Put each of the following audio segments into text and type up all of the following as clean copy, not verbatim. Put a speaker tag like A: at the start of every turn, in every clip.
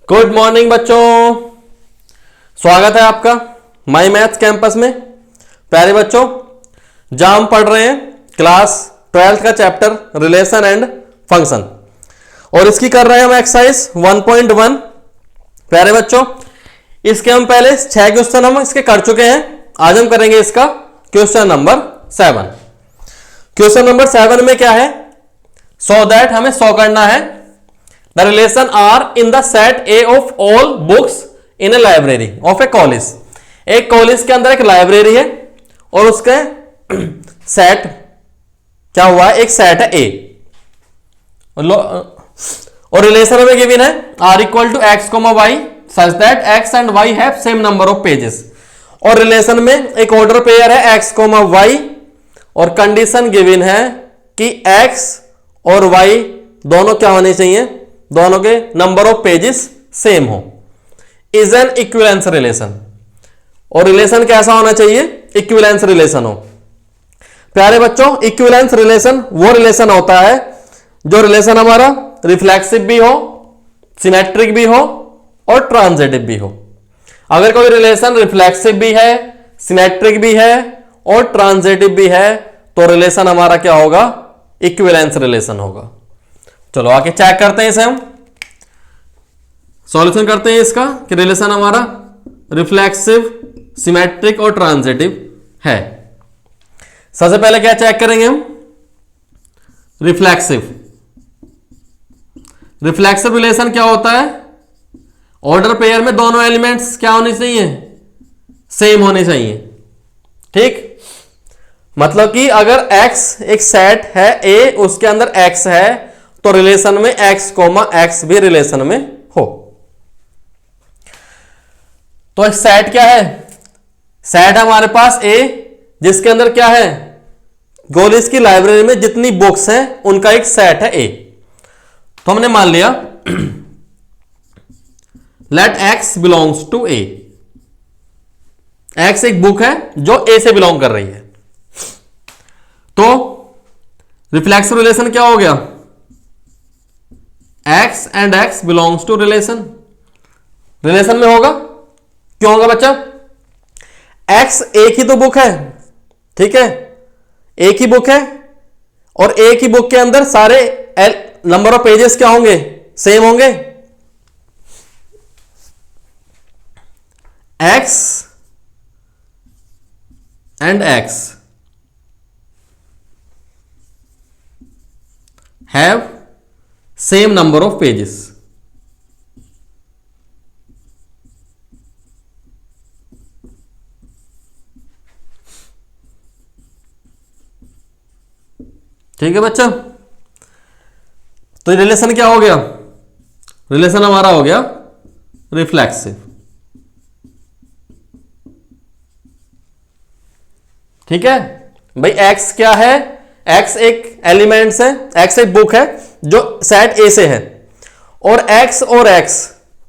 A: Good morning बच्चों, स्वागत है आपका माई मैथ्स कैंपस में। प्यारे बच्चों, जहां हम पढ़ रहे हैं क्लास 12th का चैप्टर रिलेशन एंड फंक्शन, और इसकी कर रहे हैं हम एक्सरसाइज 1.1। प्यारे बच्चों, इसके हम पहले 6 क्वेश्चन हम इसके कर चुके हैं। आज हम करेंगे इसका क्वेश्चन नंबर 7। क्वेश्चन नंबर 7 में क्या है, सो दैट हमें सो करना है the relation are in the set a of all books in a library of a college. एक कॉलेज के अंदर एक लाइब्रेरी है और उसके सेट क्या हुआ है, एक सेट है ए और रिलेशन में गिवन है R equal to x comma y such that x and y have same number of pages. और रिलेशन में एक ऑर्डर पेयर है एक्स कोमा वाई और कंडीशन गिवन है कि एक्स और वाई दोनों क्या होने चाहिए, दोनों के नंबर ऑफ पेजेस सेम हो। इज एन इक्विवेलेंस रिलेशन, और रिलेशन कैसा होना चाहिए, इक्विवेलेंस रिलेशन हो। प्यारे बच्चों, इक्विवेलेंस रिलेशन वो रिलेशन होता है जो रिलेशन हमारा रिफ्लेक्सिव भी हो, सिमेट्रिक भी हो और ट्रांजिटिव भी हो। अगर कोई रिलेशन रिफ्लेक्सिव भी है, सिमेट्रिक भी है और ट्रांजिटिव भी है तो रिलेशन हमारा क्या होगा, इक्विवेलेंस रिलेशन होगा। चलो आगे चेक करते हैं, इसे हम सॉल्यूशन करते हैं इसका कि रिलेशन हमारा रिफ्लेक्सिव, सिमेट्रिक और ट्रांजिटिव है। सबसे पहले क्या चेक करेंगे हम, रिफ्लेक्सिव। रिफ्लेक्सिव रिलेशन क्या होता है, ऑर्डर पेयर में दोनों एलिमेंट्स क्या होने चाहिए, सेम होने चाहिए। ठीक, मतलब कि अगर x एक सेट है A, उसके अंदर x है तो रिलेशन में x कोमा x भी रिलेशन में हो। तो एक सेट क्या है, सेट हमारे पास A जिसके अंदर क्या है, कॉलेज की लाइब्रेरी में जितनी बुक्स हैं उनका एक सेट है A। तो हमने मान लिया let x belongs to A। x एक बुक है जो A से बिलोंग कर रही है, तो रिफ्लेक्सिव रिलेशन क्या हो गया, x and x belongs to relation. Relation में होगा, क्यों होगा बच्चा, x एक ही तो बुक है, ठीक है, एक ही बुक है और एक ही बुक के अंदर सारे नंबर ऑफ पेजेस क्या होंगे, सेम होंगे। x and x have same number of pages। ठीक है बच्चा, तो रिलेशन क्या हो गया, रिलेशन हमारा हो गया रिफ्लेक्सिव। ठीक है भाई, x क्या है, x एक एलिमेंट्स है, x एक बुक है जो सेट A से है, और x और x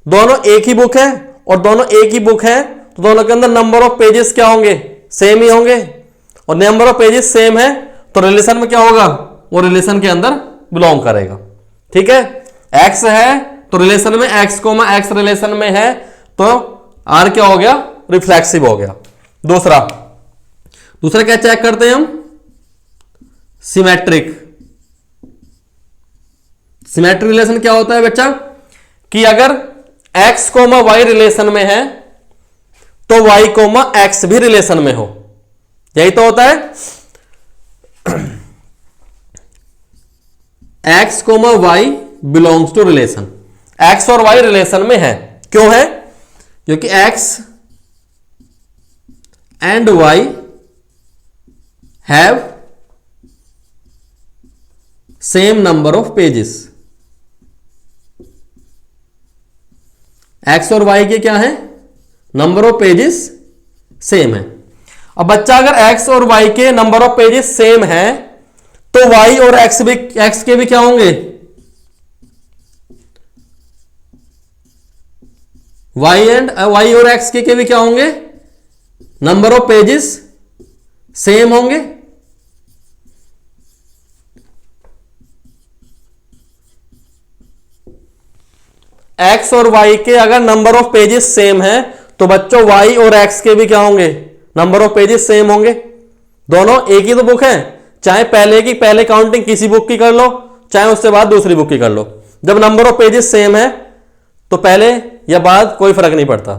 A: दोनों एक ही बुक है और दोनों एक ही बुक है तो दोनों के अंदर नंबर ऑफ पेजेस क्या होंगे, सेम ही होंगे। और नंबर ऑफ पेजेस सेम है तो रिलेशन में क्या होगा, वो रिलेशन के अंदर बिलोंग करेगा। ठीक है, x है तो रिलेशन में x कोमा x रिलेशन में है तो r क्या हो गया, रिफ्लेक्सिव हो गया। दूसरा क्या चेक करते हैं हम, सिमेट्रिक। सिमेट्रिक रिलेशन क्या होता है बच्चा, कि अगर x कोमा y रिलेशन में है तो y कोमा x भी रिलेशन में हो, यही तो होता है। x comma y belongs to relation, x और y रिलेशन में है, क्यों है, क्योंकि x and y have same number of pages. x और y के क्या है, नंबर ऑफ पेजेस सेम है। अब बच्चा अगर x और y के नंबर ऑफ पेजेस सेम है तो y और x के भी क्या होंगे, y और x के भी क्या होंगे, नंबर ऑफ पेजेस सेम होंगे। एक्स और वाई के अगर नंबर ऑफ पेजेस सेम है तो बच्चों वाई और एक्स के भी क्या होंगे, नंबर ऑफ पेजेस सेम होंगे। दोनों एक ही तो बुक है, चाहे पहले काउंटिंग किसी बुक की कर लो, चाहे उससे बाद दूसरी बुक की कर लो। जब नंबर ऑफ पेजेस सेम है तो पहले या बाद कोई फर्क नहीं पड़ता।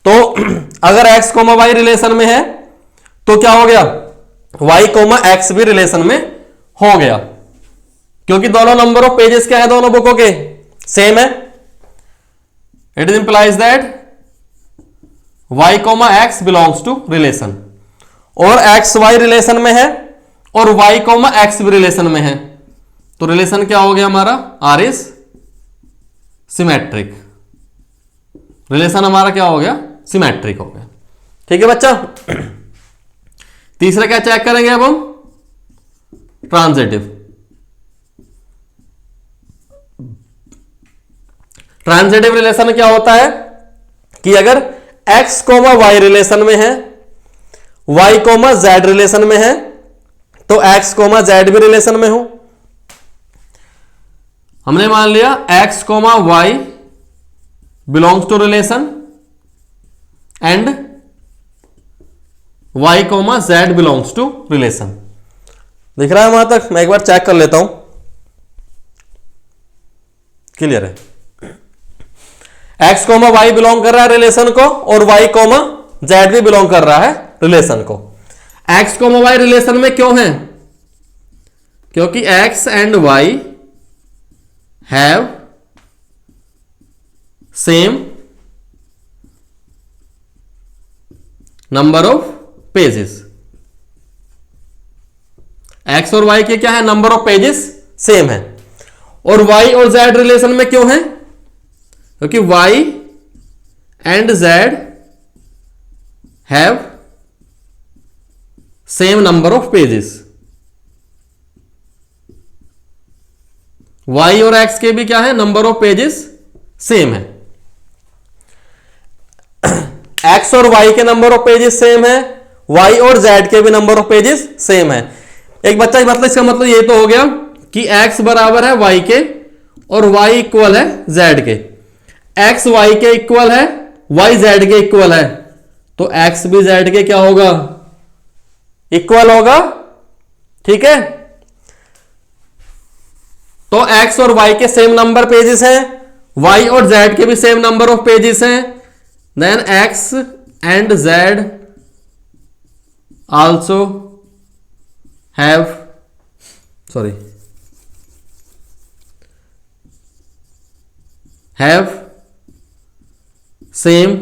A: तो अगर x कोमा वाई रिलेशन में है तो क्या हो गया, y कोमा एक्स भी रिलेशन में हो गया, क्योंकि दोनों नंबर ऑफ पेजेस क्या है, दोनों बुकों के सेम है। It is implies that y comma x belongs to relation. और एक्स वाई रिलेशन में है और y कोमा एक्स भी रिलेशन में है, तो रिलेशन क्या हो गया हमारा, आर इज सिमेट्रिक। रिलेशन हमारा क्या हो गया, सिमेट्रिक हो गया। ठीक है बच्चा। तीसरा क्या चेक करेंगे अब हम, ट्रांजिटिव। ट्रांजिटिव रिलेशन क्या होता है कि अगर x कोमा वाई रिलेशन में है, y कोमा z रिलेशन में है, तो x कोमा z भी रिलेशन में हो। हमने मान लिया x comma y belongs to relation and y comma z belongs to relation. दिख रहा है वहां तक, मैं एक बार चेक कर लेता हूं, क्लियर है। x कोमा वाई बिलोंग कर रहा है रिलेशन को और y कोमा z भी बिलोंग कर रहा है रिलेशन को। x कोमा वाई रिलेशन में क्यों है, क्योंकि x and y have same number of pages. x और y के क्या है, नंबर ऑफ पेजेस सेम है। और y और z रिलेशन में क्यों है, क्योंकि y and z have same number of pages. y और x के भी क्या है, नंबर ऑफ पेजेस सेम है। x और y के नंबर ऑफ पेजेस सेम है, y और z के भी नंबर ऑफ पेजेस सेम है। एक बच्चा मतलब इसका मतलब ये तो हो गया कि x बराबर है y के और y इक्वल है z के। x y के इक्वल है, y z के इक्वल है, तो x भी z के क्या होगा, इक्वल होगा। ठीक है, तो x और y के सेम नंबर पेजेस हैं, y और z के भी सेम नंबर ऑफ पेजेस हैं, then x and z also have same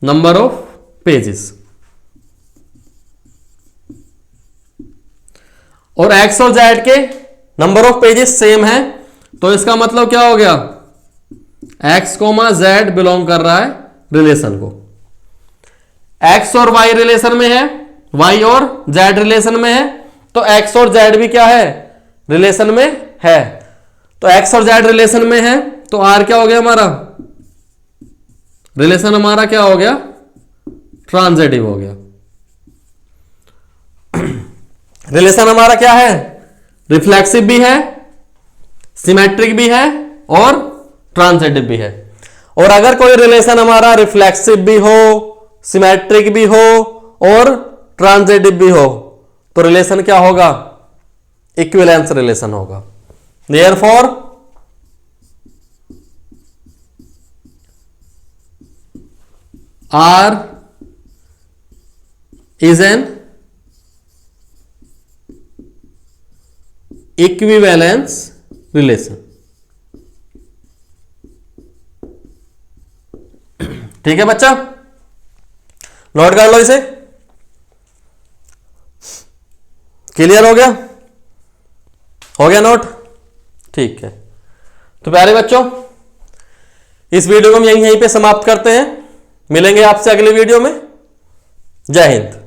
A: number of pages. और x और z के नंबर ऑफ पेजेस सेम है, तो इसका मतलब क्या हो गया, x कोमा z बिलोंग कर रहा है रिलेशन को। x और y रिलेशन में है, y और z रिलेशन में है, तो x और z भी क्या है, रिलेशन में है। तो x और z रिलेशन में है तो r क्या हो गया हमारा, रिलेशन हमारा क्या हो गया, ट्रांजिटिव हो गया। रिलेशन हमारा क्या है, रिफ्लेक्सिव भी है, सिमेट्रिक भी है और ट्रांजिटिव भी है। और अगर कोई रिलेशन हमारा रिफ्लेक्सिव भी हो, सिमेट्रिक भी हो और ट्रांजिटिव भी हो, तो रिलेशन क्या होगा, इक्विवेलेंस रिलेशन होगा। Therefore R is an equivalence relation। ठीक है बच्चा, नोट कर लो इसे। क्लियर हो गया, हो गया नोट, ठीक है। तो प्यारे बच्चों, इस वीडियो को हम यहीं पे समाप्त करते हैं। मिलेंगे आपसे अगले वीडियो में। जय हिंद।